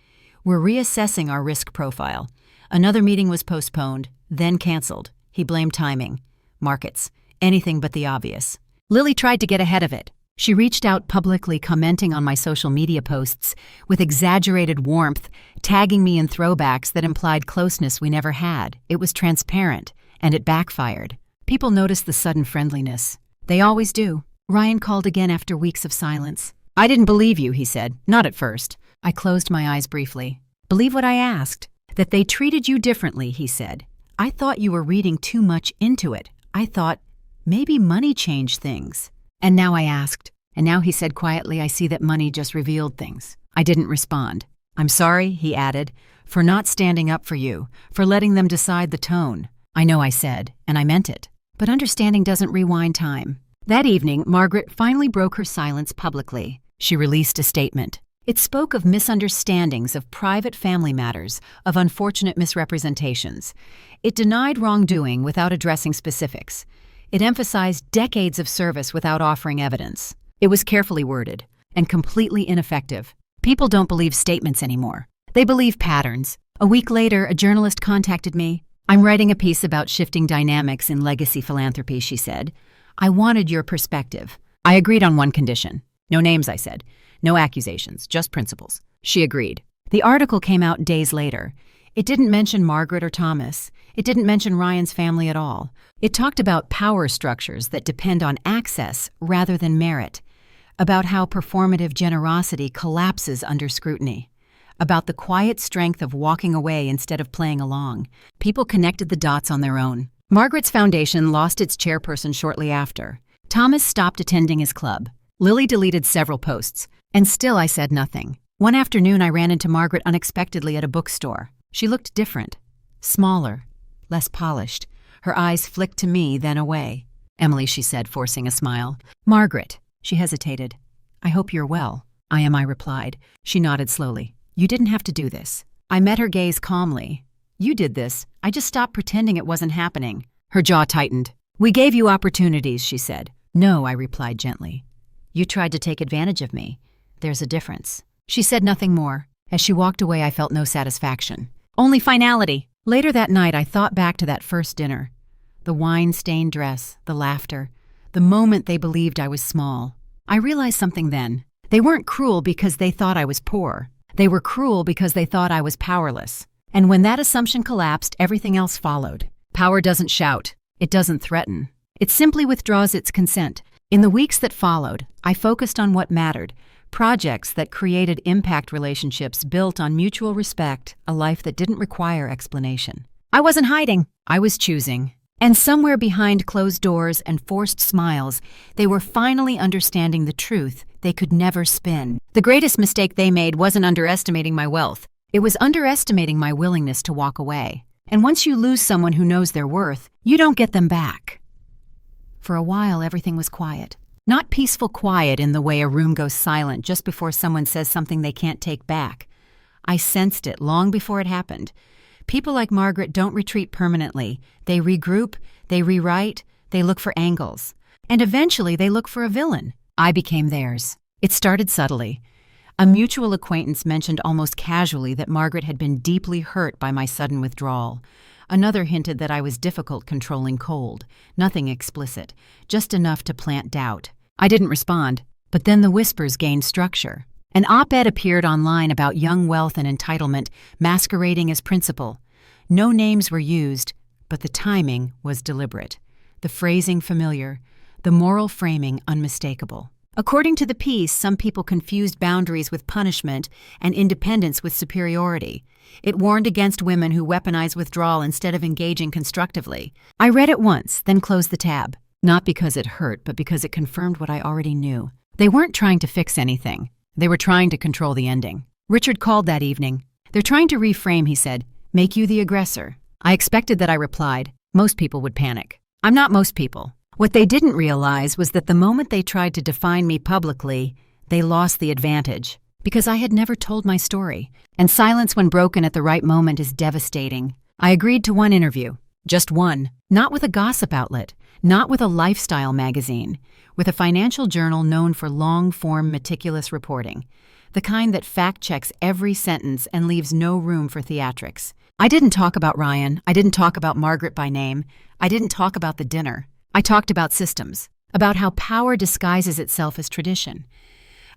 "We're reassessing our risk profile." Another meeting was postponed, then canceled. He blamed timing, markets, anything but the obvious. Lily tried to get ahead of it. She reached out publicly, commenting on my social media posts with exaggerated warmth, tagging me in throwbacks that implied closeness we never had. It was transparent, and it backfired. People noticed the sudden friendliness. They always do. Ryan called again after weeks of silence. "I didn't believe you," he said. "Not at first." I closed my eyes briefly. "Believe what I asked." "That they treated you differently," he said. "I thought you were reading too much into it. I thought maybe money changed things." And now I asked. And now he said quietly, "I see that money just revealed things." I didn't respond. "I'm sorry," he added, "for not standing up for you, for letting them decide the tone." "I know," I said, and I meant it. But understanding doesn't rewind time. That evening, Margaret finally broke her silence publicly. She released a statement. It spoke of misunderstandings, of private family matters, of unfortunate misrepresentations. It denied wrongdoing without addressing specifics. It emphasized decades of service without offering evidence. It was carefully worded and completely ineffective. People don't believe statements anymore. They believe patterns. A week later, a journalist contacted me. "I'm writing a piece about shifting dynamics in legacy philanthropy," she said. "I wanted your perspective." I agreed on one condition. "No names," I said. "No accusations, just principles." She agreed. The article came out days later. It didn't mention Margaret or Thomas. It didn't mention Ryan's family at all. It talked about power structures that depend on access rather than merit, about how performative generosity collapses under scrutiny, about the quiet strength of walking away instead of playing along. People connected the dots on their own. Margaret's foundation lost its chairperson shortly after. Thomas stopped attending his club. Lily deleted several posts, and still I said nothing. One afternoon I ran into Margaret unexpectedly at a bookstore. She looked different, smaller, less polished. Her eyes flicked to me, then away. "Emily," she said, forcing a smile. "Margaret." She hesitated. "I hope you're well." "I am," I replied. She nodded slowly. "You didn't have to do this." I met her gaze calmly. "You did this. I just stopped pretending it wasn't happening." Her jaw tightened. "We gave you opportunities," she said. "No," I replied gently. "You tried to take advantage of me. There's a difference." She said nothing more. As she walked away, I felt no satisfaction. Only finality. Later that night, I thought back to that first dinner. The wine-stained dress, the laughter, the moment they believed I was small. I realized something then. They weren't cruel because they thought I was poor. They were cruel because they thought I was powerless. And when that assumption collapsed, everything else followed. Power doesn't shout. It doesn't threaten. It simply withdraws its consent. In the weeks that followed, I focused on what mattered. Projects that created impact relationships built on mutual respect, a life that didn't require explanation. I wasn't hiding. I was choosing. And somewhere behind closed doors and forced smiles, they were finally understanding the truth they could never spin. The greatest mistake they made wasn't underestimating my wealth. It was underestimating my willingness to walk away. And once you lose someone who knows their worth, you don't get them back. For a while, everything was quiet. Not peaceful quiet in the way a room goes silent just before someone says something they can't take back. I sensed it long before it happened. People like Margaret don't retreat permanently. They regroup, they rewrite, they look for angles. And eventually they look for a villain. I became theirs. It started subtly. A mutual acquaintance mentioned almost casually that Margaret had been deeply hurt by my sudden withdrawal. Another hinted that I was difficult controlling cold. Nothing explicit, just enough to plant doubt. I didn't respond, but then the whispers gained structure. An op-ed appeared online about young wealth and entitlement masquerading as principle. No names were used, but the timing was deliberate. The phrasing familiar, the moral framing unmistakable. According to the piece, some people confused boundaries with punishment and independence with superiority. It warned against women who weaponize withdrawal instead of engaging constructively. I read it once, then closed the tab. Not because it hurt, but because it confirmed what I already knew. They weren't trying to fix anything. They were trying to control the ending. Richard called that evening. "They're trying to reframe," he said. "Make you the aggressor." I expected that I replied. Most people would panic. I'm not most people. What they didn't realize was that the moment they tried to define me publicly, they lost the advantage. Because I had never told my story. And silence when broken at the right moment is devastating. I agreed to one interview. Just one. Not with a gossip outlet. Not with a lifestyle magazine. With a financial journal known for long-form, meticulous reporting. The kind that fact-checks every sentence and leaves no room for theatrics. I didn't talk about Ryan. I didn't talk about Margaret by name. I didn't talk about the dinner. I talked about systems. About how power disguises itself as tradition.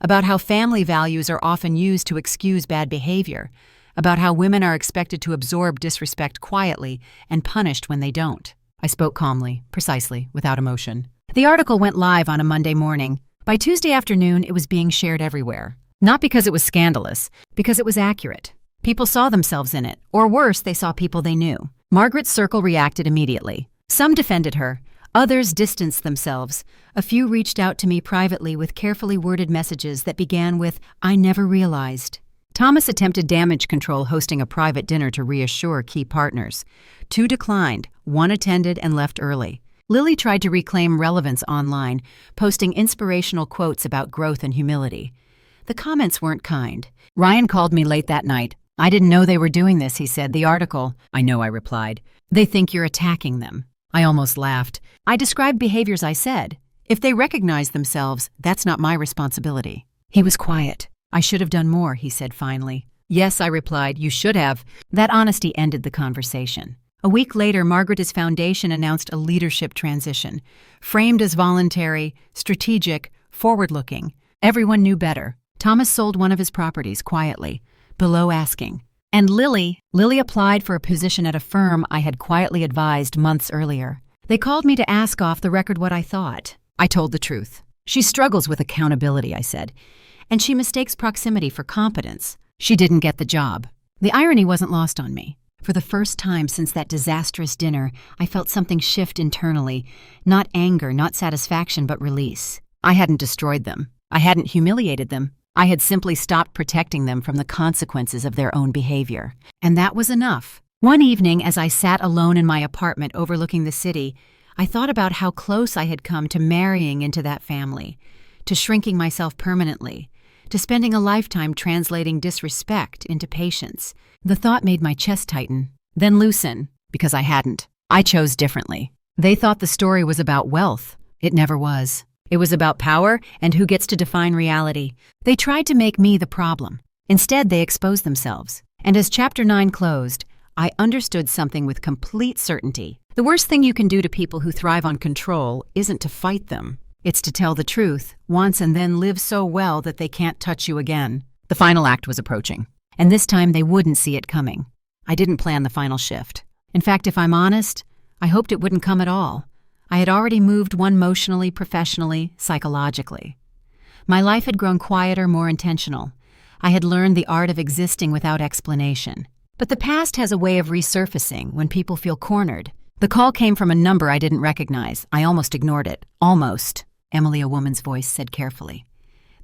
About how family values are often used to excuse bad behavior. About how women are expected to absorb disrespect quietly and punished when they don't. I spoke calmly, precisely, without emotion. The article went live on a Monday morning. By Tuesday afternoon, it was being shared everywhere. Not because it was scandalous, because it was accurate. People saw themselves in it, or worse, they saw people they knew. Margaret's circle reacted immediately. Some defended her. Others distanced themselves. A few reached out to me privately with carefully worded messages that began with, "I never realized." Thomas attempted damage control, hosting a private dinner to reassure key partners. 2 declined, 1 attended and left early. Lily tried to reclaim relevance online, posting inspirational quotes about growth and humility. The comments weren't kind. Ryan called me late that night. "I didn't know they were doing this," he said. "The article." "I know," I replied. "They think you're attacking them." I almost laughed. I described behaviors I said. If they recognize themselves, that's not my responsibility. He was quiet. "I should have done more," he said finally. "Yes," I replied, "you should have." That honesty ended the conversation. A week later, Margaret's foundation announced a leadership transition, framed as voluntary, strategic, forward-looking. Everyone knew better. Thomas sold one of his properties quietly, below asking. And Lily applied for a position at a firm I had quietly advised months earlier. They called me to ask off the record what I thought. I told the truth. She struggles with accountability, I said, and she mistakes proximity for competence. She didn't get the job. The irony wasn't lost on me. For the first time since that disastrous dinner, I felt something shift internally. Not anger, not satisfaction, but release. I hadn't destroyed them. I hadn't humiliated them. I had simply stopped protecting them from the consequences of their own behavior. And that was enough. One evening, as I sat alone in my apartment overlooking the city, I thought about how close I had come to marrying into that family, to shrinking myself permanently, to spending a lifetime translating disrespect into patience. The thought made my chest tighten, then loosen, because I hadn't. I chose differently. They thought the story was about wealth. It never was. It was about power and who gets to define reality. They tried to make me the problem. Instead, they exposed themselves. And as Chapter 9 closed, I understood something with complete certainty. The worst thing you can do to people who thrive on control isn't to fight them. It's to tell the truth once and then live so well that they can't touch you again. The final act was approaching, and this time they wouldn't see it coming. I didn't plan the final shift. In fact, if I'm honest, I hoped it wouldn't come at all. I had already moved one emotionally, professionally, psychologically. My life had grown quieter, more intentional. I had learned the art of existing without explanation. But the past has a way of resurfacing when people feel cornered. The call came from a number I didn't recognize. I almost ignored it. Almost, Emily, a woman's voice, said carefully.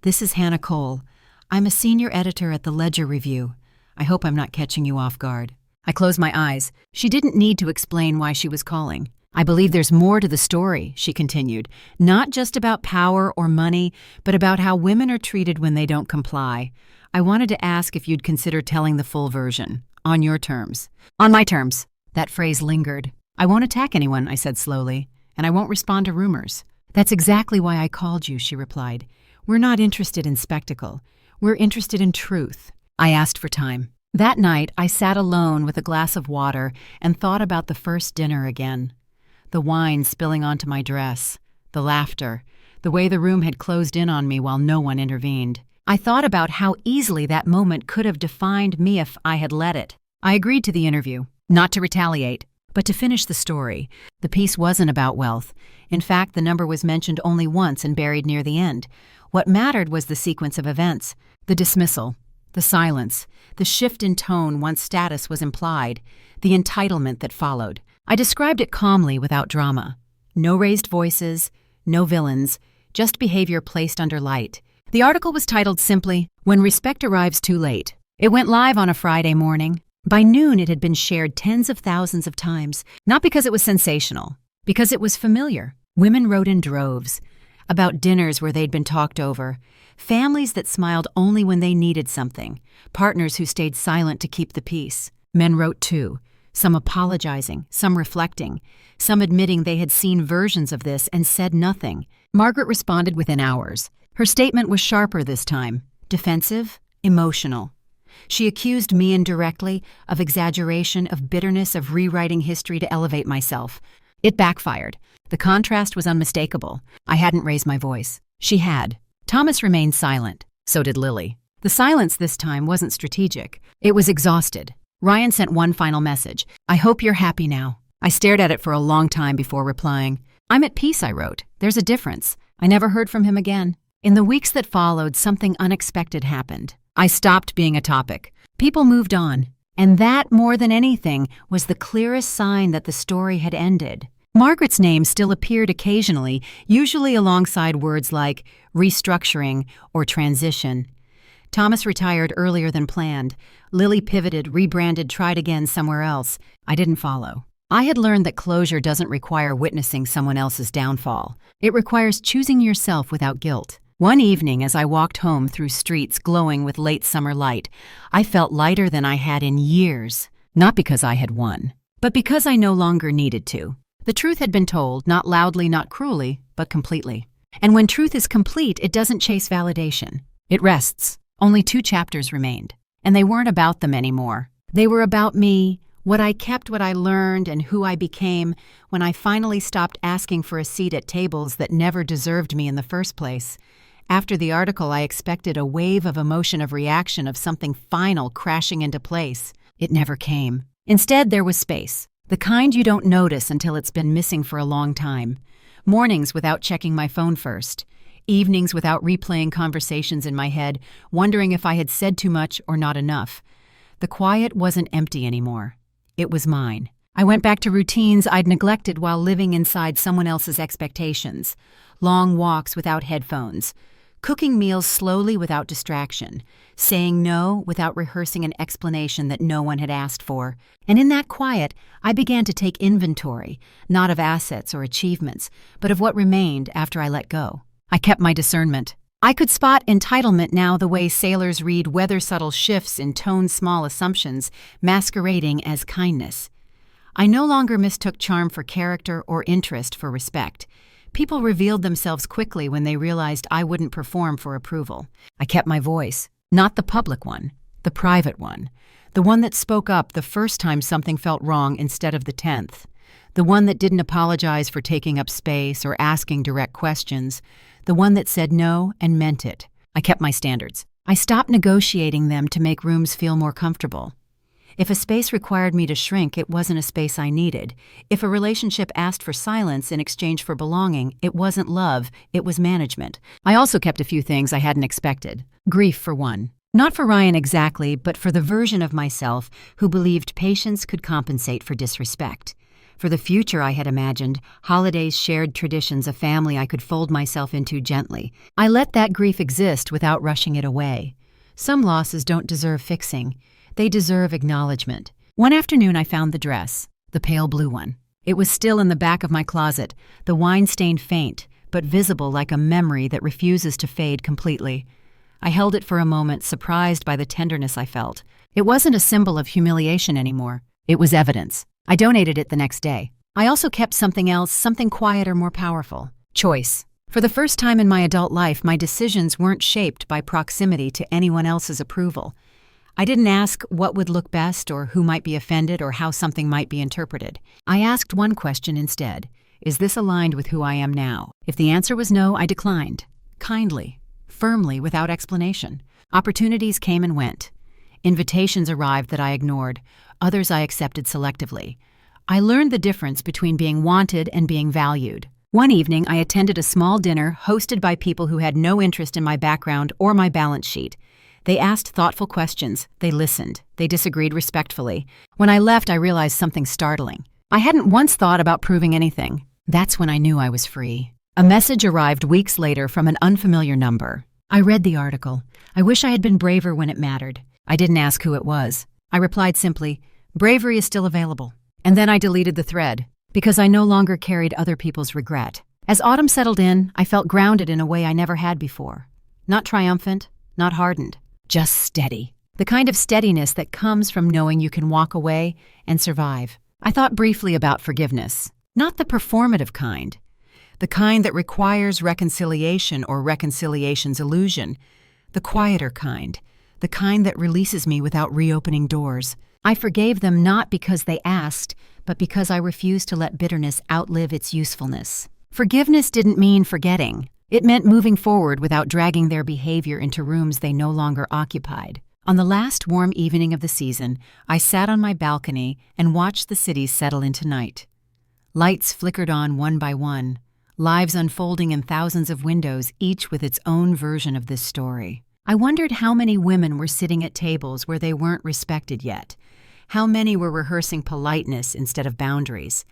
This is Hannah Cole. I'm a senior editor at the Ledger Review. I hope I'm not catching you off guard. I closed my eyes. She didn't need to explain why she was calling. I believe there's more to the story, she continued. Not just about power or money, but about how women are treated when they don't comply. I wanted to ask if you'd consider telling the full version. On your terms. On my terms. That phrase lingered. I won't attack anyone, I said slowly, and I won't respond to rumors. That's exactly why I called you, she replied. We're not interested in spectacle. We're interested in truth. I asked for time. That night, I sat alone with a glass of water and thought about the first dinner again. The wine spilling onto my dress, the laughter, the way the room had closed in on me while no one intervened. I thought about how easily that moment could have defined me if I had let it. I agreed to the interview, not to retaliate, but to finish the story. The piece wasn't about wealth. In fact, the number was mentioned only once and buried near the end. What mattered was the sequence of events, the dismissal, the silence, the shift in tone once status was implied, the entitlement that followed. I described it calmly without drama. No raised voices, no villains, just behavior placed under light. The article was titled simply, When Respect Arrives Too Late. It went live on a Friday morning. By noon, it had been shared tens of thousands of times, not because it was sensational, because it was familiar. Women wrote in droves about dinners where they'd been talked over, families that smiled only when they needed something, partners who stayed silent to keep the peace. Men wrote too, some apologizing, some reflecting, some admitting they had seen versions of this and said nothing. Margaret responded within hours. Her statement was sharper this time, defensive, emotional. She accused me indirectly of exaggeration, of bitterness, of rewriting history to elevate myself. It backfired. The contrast was unmistakable. I hadn't raised my voice. She had. Thomas remained silent. So did Lily. The silence this time wasn't strategic. It was exhausted. Ryan sent one final message. I hope you're happy now. I stared at it for a long time before replying. I'm at peace, I wrote. There's a difference. I never heard from him again. In the weeks that followed, something unexpected happened. I stopped being a topic. People moved on. And that, more than anything, was the clearest sign that the story had ended. Margaret's name still appeared occasionally, usually alongside words like restructuring or transition. Thomas retired earlier than planned. Lily pivoted, rebranded, tried again somewhere else. I didn't follow. I had learned that closure doesn't require witnessing someone else's downfall. It requires choosing yourself without guilt. One evening, as I walked home through streets glowing with late summer light, I felt lighter than I had in years. Not because I had won, but because I no longer needed to. The truth had been told, not loudly, not cruelly, but completely. And when truth is complete, it doesn't chase validation. It rests. Only 2 chapters remained. And they weren't about them anymore. They were about me, What I kept, what I learned, and who I became when I finally stopped asking for a seat at tables that never deserved me in the first place. After the article, I expected a wave of emotion, of reaction, of something final crashing into place. It never came. Instead, there was space. The kind you don't notice until it's been missing for a long time. Mornings without checking my phone first. Evenings without replaying conversations in my head, wondering if I had said too much or not enough. The quiet wasn't empty anymore. It was mine. I went back to routines I'd neglected while living inside someone else's expectations. Long walks without headphones. Cooking meals slowly without distraction. Saying no without rehearsing an explanation that no one had asked for. And in that quiet, I began to take inventory, not of assets or achievements, but of what remained after I let go. I kept my discernment. I could spot entitlement now the way sailors read weather, subtle shifts in tone, small assumptions, masquerading as kindness. I no longer mistook charm for character or interest for respect. People revealed themselves quickly when they realized I wouldn't perform for approval. I kept my voice, not the public one, the private one, the one that spoke up the first time something felt wrong instead of the 10th, the one that didn't apologize for taking up space or asking direct questions, the one that said no and meant it. I kept my standards. I stopped negotiating them to make rooms feel more comfortable. If a space required me to shrink, it wasn't a space I needed. If a relationship asked for silence in exchange for belonging, it wasn't love, it was management. I also kept a few things I hadn't expected. Grief, for one. Not for Ryan exactly, but for the version of myself who believed patience could compensate for disrespect. For the future I had imagined, holidays, shared traditions, a family I could fold myself into gently. I let that grief exist without rushing it away. Some losses don't deserve fixing. They deserve acknowledgement. One afternoon I found the dress, the pale blue one. It was still in the back of my closet, the wine-stained faint, but visible like a memory that refuses to fade completely. I held it for a moment, surprised by the tenderness I felt. It wasn't a symbol of humiliation anymore. It was evidence. I donated it the next day. I also kept something else, something quieter, more powerful. Choice. For the first time in my adult life, my decisions weren't shaped by proximity to anyone else's approval. I didn't ask what would look best or who might be offended or how something might be interpreted. I asked one question instead. Is this aligned with who I am now? If the answer was no, I declined. Kindly, firmly, without explanation. Opportunities came and went. Invitations arrived that I ignored. Others I accepted selectively. I learned the difference between being wanted and being valued. One evening, I attended a small dinner hosted by people who had no interest in my background or my balance sheet. They asked thoughtful questions. They listened. They disagreed respectfully. When I left, I realized something startling. I hadn't once thought about proving anything. That's when I knew I was free. A message arrived weeks later from an unfamiliar number. I read the article. I wish I had been braver when it mattered. I didn't ask who it was. I replied simply, "Bravery is still available." And then I deleted the thread, because I no longer carried other people's regret. As autumn settled in, I felt grounded in a way I never had before. Not triumphant, not hardened. Just steady. The kind of steadiness that comes from knowing you can walk away and survive. I thought briefly about forgiveness. Not the performative kind. The kind that requires reconciliation or reconciliation's illusion. The quieter kind. The kind that releases me without reopening doors. I forgave them not because they asked, but because I refused to let bitterness outlive its usefulness. Forgiveness didn't mean forgetting. It meant moving forward without dragging their behavior into rooms they no longer occupied. On the last warm evening of the season, I sat on my balcony and watched the city settle into night. Lights flickered on one by one, lives unfolding in thousands of windows, each with its own version of this story. I wondered how many women were sitting at tables where they weren't respected yet. How many were rehearsing politeness instead of boundaries?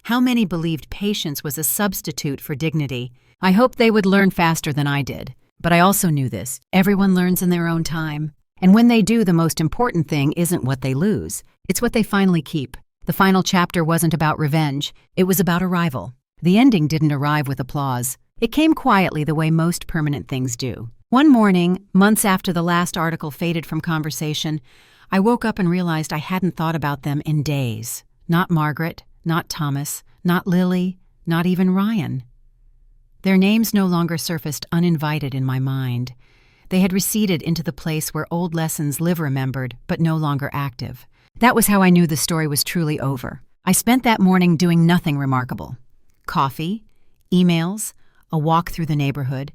How many believed patience was a substitute for dignity? I hoped they would learn faster than I did. But I also knew this. Everyone learns in their own time. And when they do, the most important thing isn't what they lose. It's what they finally keep. The final chapter wasn't about revenge. It was about arrival. The ending didn't arrive with applause. It came quietly the way most permanent things do. One morning, months after the last article faded from conversation, I woke up and realized I hadn't thought about them in days. Not Margaret, not Thomas, not Lily, not even Ryan. Their names no longer surfaced uninvited in my mind. They had receded into the place where old lessons live remembered, but no longer active. That was how I knew the story was truly over. I spent that morning doing nothing remarkable. Coffee, emails, a walk through the neighborhood.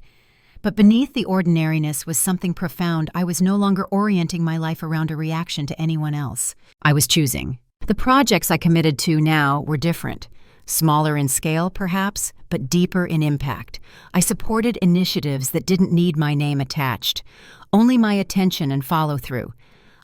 But beneath the ordinariness was something profound. I was no longer orienting my life around a reaction to anyone else. I was choosing. The projects I committed to now were different. Smaller in scale, perhaps, but deeper in impact. I supported initiatives that didn't need my name attached, only my attention and follow-through.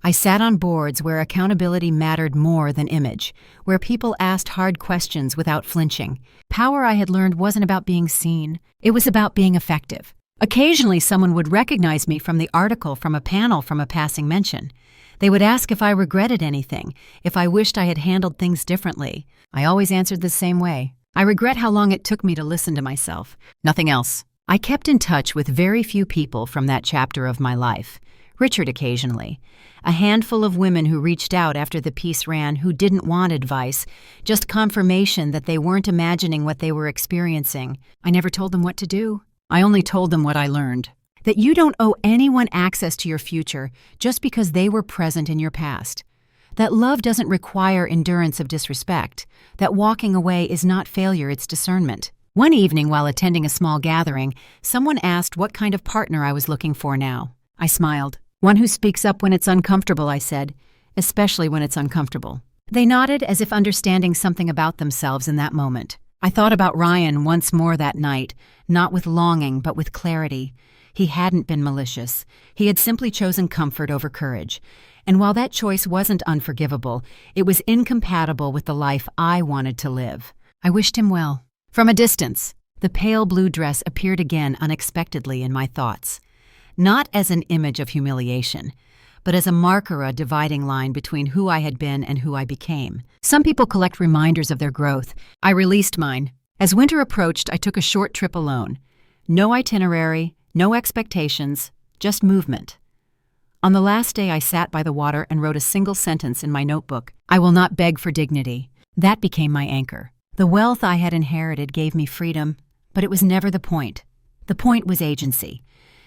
I sat on boards where accountability mattered more than image, where people asked hard questions without flinching. Power, I had learned, wasn't about being seen. It was about being effective. Occasionally, someone would recognize me from the article, from a panel, from a passing mention. They would ask if I regretted anything, if I wished I had handled things differently. I always answered the same way. I regret how long it took me to listen to myself. Nothing else. I kept in touch with very few people from that chapter of my life. Richard occasionally. A handful of women who reached out after the piece ran who didn't want advice, just confirmation that they weren't imagining what they were experiencing. I never told them what to do. I only told them what I learned. That you don't owe anyone access to your future just because they were present in your past. That love doesn't require endurance of disrespect. That walking away is not failure, it's discernment. One evening while attending a small gathering, someone asked what kind of partner I was looking for now. I smiled. One who speaks up when it's uncomfortable, I said, especially when it's uncomfortable. They nodded as if understanding something about themselves in that moment. I thought about Ryan once more that night, not with longing but with clarity. He hadn't been malicious. He had simply chosen comfort over courage. And while that choice wasn't unforgivable, it was incompatible with the life I wanted to live. I wished him well. From a distance, the pale blue dress appeared again unexpectedly in my thoughts. Not as an image of humiliation, but as a marker, a dividing line between who I had been and who I became. Some people collect reminders of their growth. I released mine. As winter approached, I took a short trip alone. No itinerary, no expectations, just movement. On the last day, I sat by the water and wrote a single sentence in my notebook. I will not beg for dignity. That became my anchor. The wealth I had inherited gave me freedom, but it was never the point. The point was agency.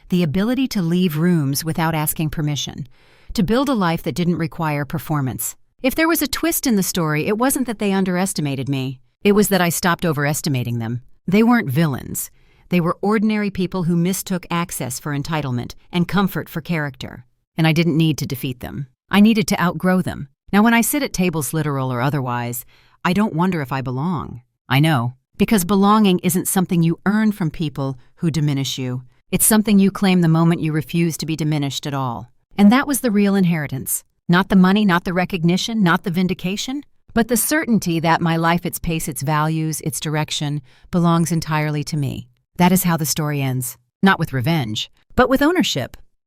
The ability to leave rooms without asking permission. To build a life that didn't require performance. If there was a twist in the story, it wasn't that they underestimated me. It was that I stopped overestimating them. They weren't villains. They were ordinary people who mistook access for entitlement and comfort for character. And I didn't need to defeat them. I needed to outgrow them. Now, when I sit at tables, literal or otherwise, I don't wonder if I belong. I know, because belonging isn't something you earn from people who diminish you. It's something you claim the moment you refuse to be diminished at all. And that was the real inheritance. Not the money, not the recognition, not the vindication, but the certainty that my life, its pace, its values, its direction, belongs entirely to me. That is how the story ends. Not with revenge, but with ownership.